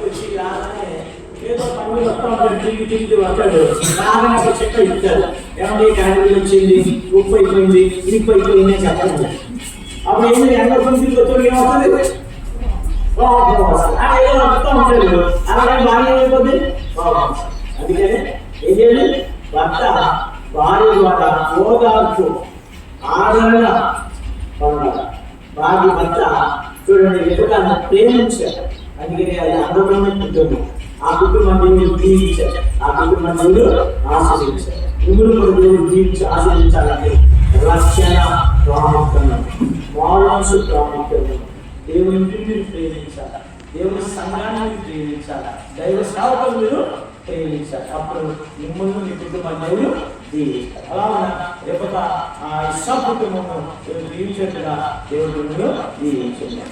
వచ్చి రాగానే ఏదో పనులు మొత్తం తిరిగి వస్తాడు. రాగానే ఒక చెక్క ఇస్తాడు. ఏమంటే క్యారెట్ వచ్చింది, ఉప్పు అయిపోయింది, ఇప్పు అయిపోయింది అని చెప్పండి. అప్పుడు ఏంటి ఎండ తిరిగి వచ్చి ఏమవుతుంది? ఏదో వస్తూ ఉంటాడు. అలాగే బాగా అయిపోతుంది. అందుకని ఏం చేయాలి? భర్త భార్య ద్వారా ఓదార్పు ఆదరణ పొందాలి. భార్య భర్త చూడండి ఎదుగుతాను ప్రేమించారు. అందుకని అది అందమైన కుటుంబం. ఆ కుటుంబం దేవుడు దీవించారు. ఆ కుటుంబం దేవుడు ఆశీర్వదించారు. నువ్వులు కూడా దేవుడు దీవించి ఆశీర్వదించాలంటే రక్షణ ప్రాముఖ్యం, మానసు ప్రాముఖ్యం. దేవుని మీరు ప్రేమించాలి, దేవుని సంఘాన్ని ప్రేమించాలి, దైవ సేవకులు మీరు ప్రేమించాలి. అప్పుడు మిమ్మల్ని మీ కుటుంబం దేవుడు దీవించాలి. అలా రేపటి కుటుంబము దీవించేట్టుగా దేవుడు దీవించండి.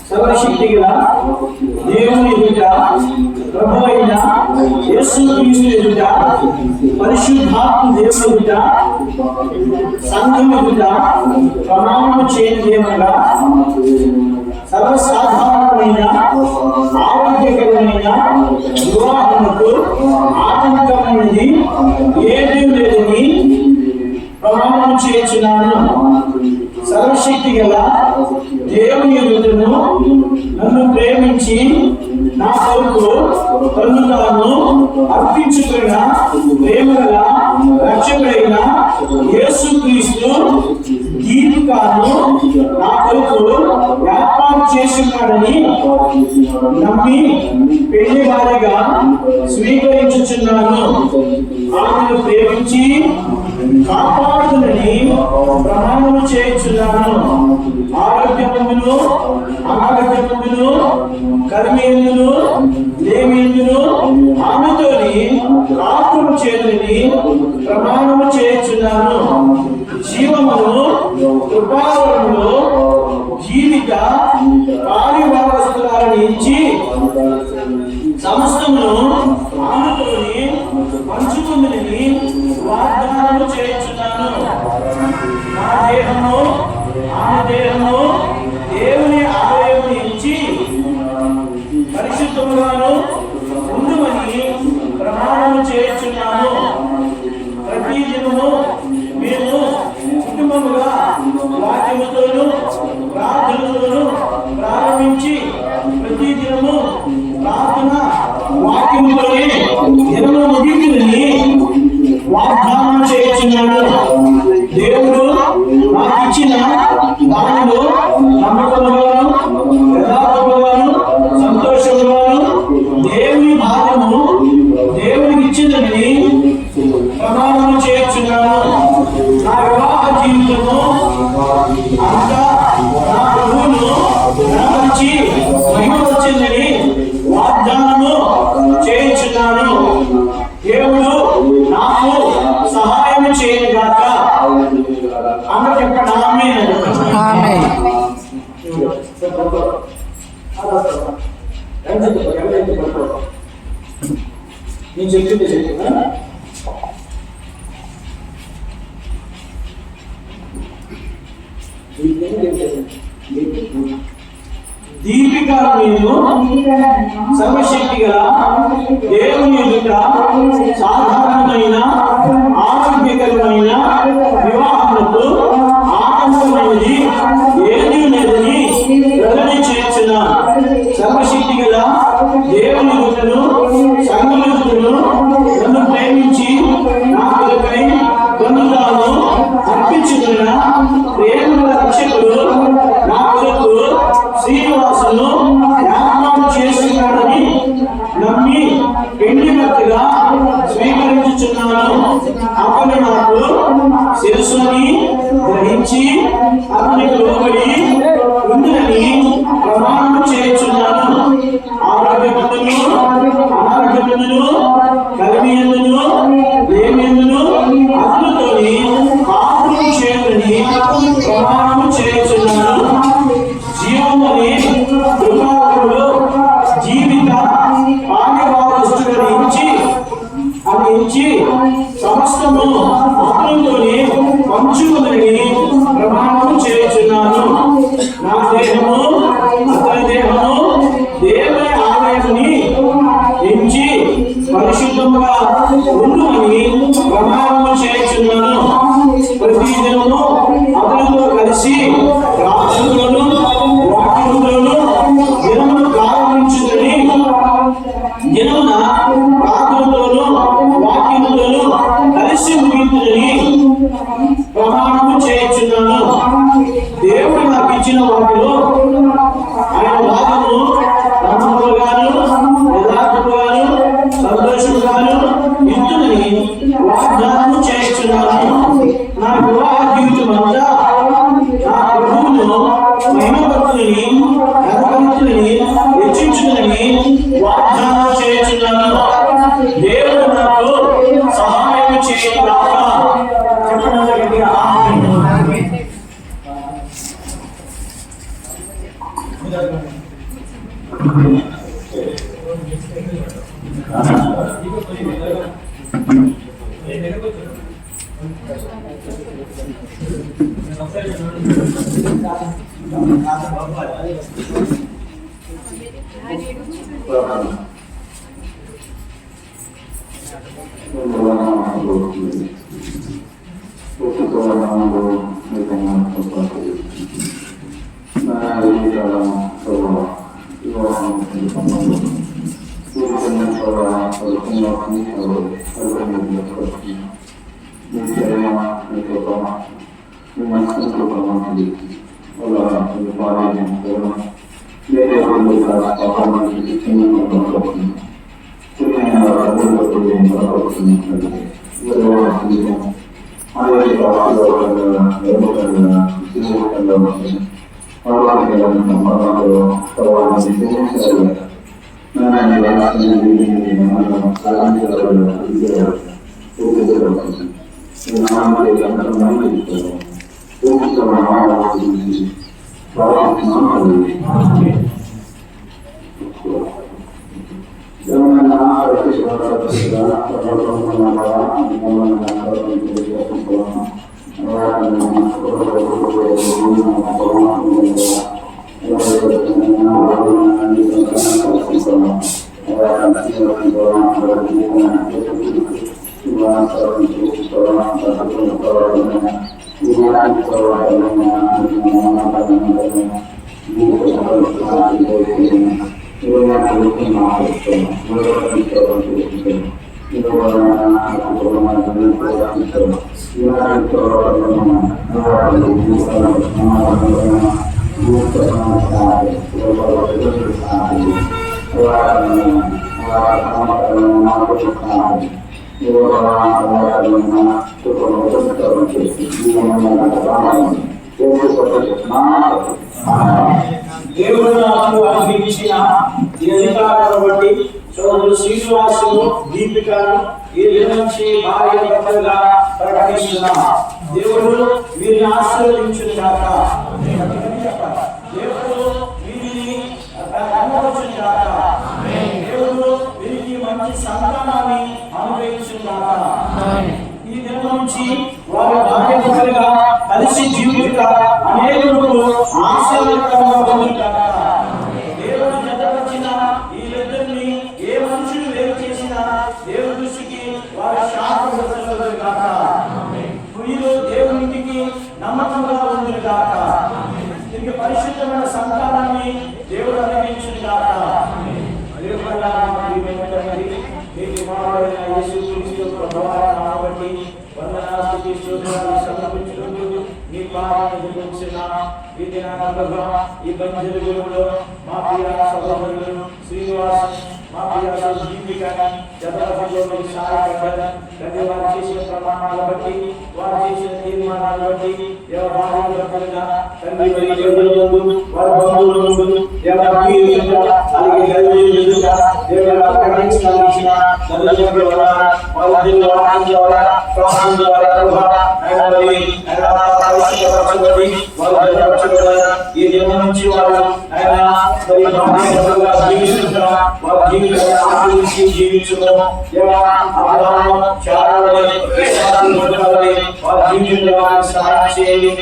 సర్వశక్తిగా దేవుని ఎదుట ప్రభువైన యేసుక్రీస్తు ఎదుట, పరిశుద్ధాత్మ దేవుని ఎదుట, సంఘం ఎదుట ప్రమాణము చేయనిదేమనగా సర్వసాధారణమైన ఆరోగ్యకరమైన వివాహముకు ఆటంకమైనది ఏదీ లేదని ప్రమాణం చేయుచున్నాను. సర్వశక్తి గల దేవుని ఎదుటను నన్ను ప్రేమించి నా కొరకు తన్ను తాను అర్పించుకున్న ప్రేమగల రక్షకుడైన యేసుక్రీస్తు దీపికాను నా కొరకు ఏర్పాటు చేస్తున్నాడని నమ్మి పెళ్లి వారిగా స్వీకరించుచున్నాను. ఆమెను ప్రేమించి కాపాడునని ప్రమాణము చేయుచున్నాను. ఆరోగ్యమును అనారోగ్యమును కర్మేందును లేమేందును ఆమెతోని కాపురం చేయునని ప్రమాణము చేయుచున్నాను. జీవమును కృపావరమును జీవిత పారివారస్తులను ఇచ్చి సమస్తమును ఆమెతోని పంచుకుందని వాగ్దానము చేయుచున్నాను. నా దేహము ఆమె దేహము దేవుని ఆలయము ఇచ్చి పరిశుద్ధముగాను ఉండుమని ప్రమాణము చేయుచున్నాను. ప్రతి దినము మేము కుటుంబముగా వాక్యముతోను ప్రార్థనతోను ప్రారంభించి ప్రతి దినము ప్రార్థన వాక్యముతోనే దినము ముగించునని వాగ్దానం చేయుచున్నాడు. దేవుడు నాకు ఇచ్చిన దానిలో నమ్మకముగాను యథార్థముగాను సంతోషముగాను దేవుని భాగము దేవునికి ఇచ్చిందని ప్రమాణం చేయుచున్నాను. నా వివాహ జీవితము అంతా నా ప్రభువును నమ్మచ్చి మహిమ వచ్చిందని వాగ్దానము చేయుచున్నాను. దేవుడు నాకు సహాయం చేయగాక. అందరూ చెప్పండి ఆమేన్. నేను చెప్పింది చెప్తున్నా. దీపిక నేను సర్వశక్తి గల దేవుని ఎదుట సాధారణమైన ఆరోగ్యకరమైన వివాహములకు ఆనందమైనది ఏదీ లేదని ప్రకటన చేస్తున్న సర్వశక్తి గల దేవుని ఎదుటను సంఘం ఎదుటను నన్ను ప్రేమించి నా కొరకై తన్ను తాను అర్పించుకున్న ప్రేమగల రక్షకుడు నా కొరకు శ్రీనివాసును ఏర్పాటు చేస్తున్నాడని నమ్మి పెళ్లి భర్తగా స్వీకరించుచున్నాను. అతను నాకు శిరస్సుని గ్రహించి అతనికి లోబడి ఉందని ప్రమాణం చేయుచున్నాను. ఆరోగ్యమందును అనారోగ్యమందును కలిమియందును లేమియందును అతనితోని కాపురం చేయునని ప్రమాణం చేయుచున్నాను. జీవముని కృపావరుడు జీవిత పారివారస్తులను ఇచ్చి సమస్తము అతనితోని పంచుకుని ప్రమాణం చేయుచున్నాను. నా దేహము అతని దేహము దేవుని ఆలయముని ఎంచి పరిశుద్ధముగా ఉండుమని ప్రమాణం చేయుచున్నాను. ప్రతి దినము అతనితో కలిసి రాత్రులను వాక్యములను దినమును ప్రారంభించుదని దినమున ప్రార్థనతోను వాక్యములను కలిసి ముగించుదని ప్రమాణము చేయుచున్నాను. దేవుడు నాకు ఇచ్చిన వాటిలో ఆయన భాగము నమ్మకముగాను యథార్థముగాను సంతోషముగాను ఇద్దునని వాగ్దానము చేయుచున్నాను. నా వివాహ జీవితం అంతా నా ప్రభువును మహిమపరచునని ఘనపరచునని హెచ్చించునని వాగ్దానం చేయుచున్నాను. దేవుడు నాకు సహాయం చేయగాక. చెప్పండి ఆమేన్. దేవుడు నాకు అనుగ్రహించిన ఈ అధికారాన్ని బట్టి సోదరుడు శ్రీనివాసులు దీపికను ఈ నుంచి భార్య భర్తలుగా ప్రకటిస్తున్నా. దేవుడు వీరిని ఆశీర్వదించును గాక. దేవుడు వీరిని కనపరచును గాక. దేవుడు వీరికి మంచి సంతానాన్ని అనుగ్రహించును గాక. ఈ దినం నుంచి వారి భార్య భర్తలుగా కలిసి జీవిత అనేకులకు ఆశీర్వాదకరంగా పొందుతారు. దేవుడు జతపరిచిన ఈ ఇద్దరిని ఏ మనుషులు వేరు చేసినా దేవుడి దృష్టికి వారి శాంతి కాక. వీరు దేవునికి నమ్మకంగా ఉంది కాక. దీనికి పరిశుద్ధమైన సంతానాన్ని దేవుడు అనుగ్రహించును కాక. కాబట్టి వందనాస్తుతి స్తోత్రాలు సమర్పించుకుంటూ నీ పాదాలను ఎదుర్కొంటున్నా. ఈ దినాలలో ఈ బంజరుగులలో మా ప్రియ సహోదరులను శ్రీనివాస్ మా ప్రియ దీపికని జతపరిలో మీరు సహాయపడ్డారు. ప్రతి వారు చేసిన ప్రమాణాలను బట్టి వారు చేసిన తీర్మానాలను బట్టి దేవభావంగా తండ్రి వారి బంధువులు ఈ దిన నుంచి వారు జీవించడం సహాయం చేయండి.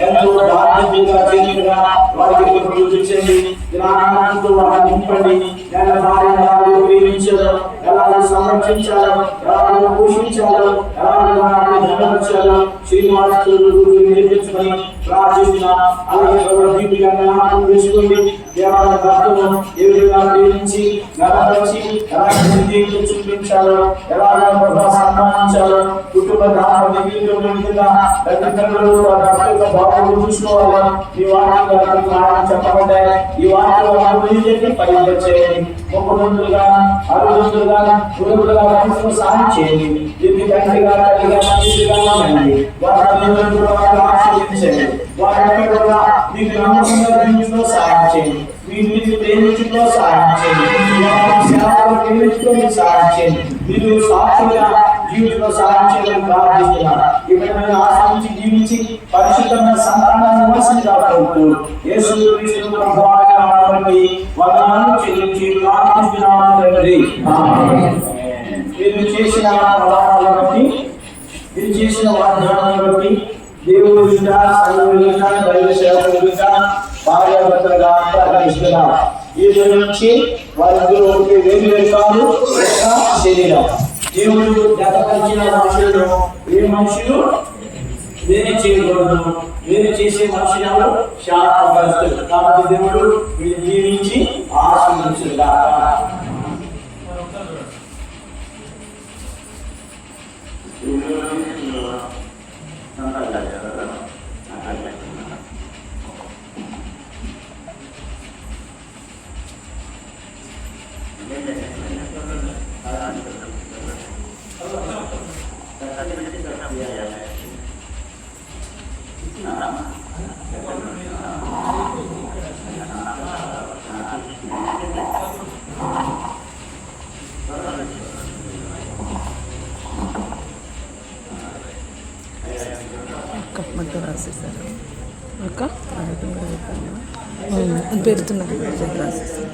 ఎంతో బాధ్యతగా చేయండి. వారికి చూపించండి. వారిని నింపండి. ప్రేమించడం ఎలా సంరక్షించాలో, ఎలా పోషించాలో, ఎలా ధనపరచాలో శ్రీనివాసులు నేర్పించుకొని ప్రార్థిస్తున్న. అలాగే వేసుకోండి. దేవాలయ భక్తులను ఏ విధంగా ప్రేమించి గణపరిచి ఎలా చూపించాలో, ఎలా సన్మానించాలో, కుటుంబ బాబు చూసుకోవాలో ఈ వాక్యం చెప్పబడ్డాయి. ఈ వాక్యం పైచేయండి. ముఖ్యమంత్రులుగా అరుదులుగా గురువులుగా సహాయం చేయండి. దీన్ని తండ్రిగా ఆశ్రయించండి. వారి మీకు నమ్మకంగా సహాయం చేయండి. వీటిని ప్రేమించడంలో సహాయం చేయండి. సేవలు ప్రేమించడం సహాయం చేయండి. మీరు సాక్షులుగా జీవితంలో సహాయం చేయాలని ప్రార్థిస్తున్నాను. ఇవన్నీ ఆశ్రయించి జీవించి పరిశుద్ధమైన సంతానాన్ని విమర్శని కాపాడుతూ యేసుక్రీస్తు ప్రభువారి నామమున వందనాలు చెల్లించి ప్రార్థిస్తున్నాను తండ్రి. మీరు చేసిన ప్రమాణాలను బట్టి, మీరు చేసిన వాగ్దానాలను బట్టి దేవుడు దైవ సేవకులు భార్యాభర్తలుగా ప్రకటిస్తున్నారు. ఈ రోజు నుంచి వారిద్దరూ ఒకటి వేరు కాదు, శరీరం. దేవుడు జతపరిచిన మనుషులను ఏ మనుషులు వేరే చేయకూడదు. వేరే చేసే మనుషులు శాపగ్రస్తులు. కాబట్టి దేవుడు వీళ్ళు జీవించి ఆశీర్వదించుగా. రాసేసారు ఒక పెడుతున్నారు రాసేసారు.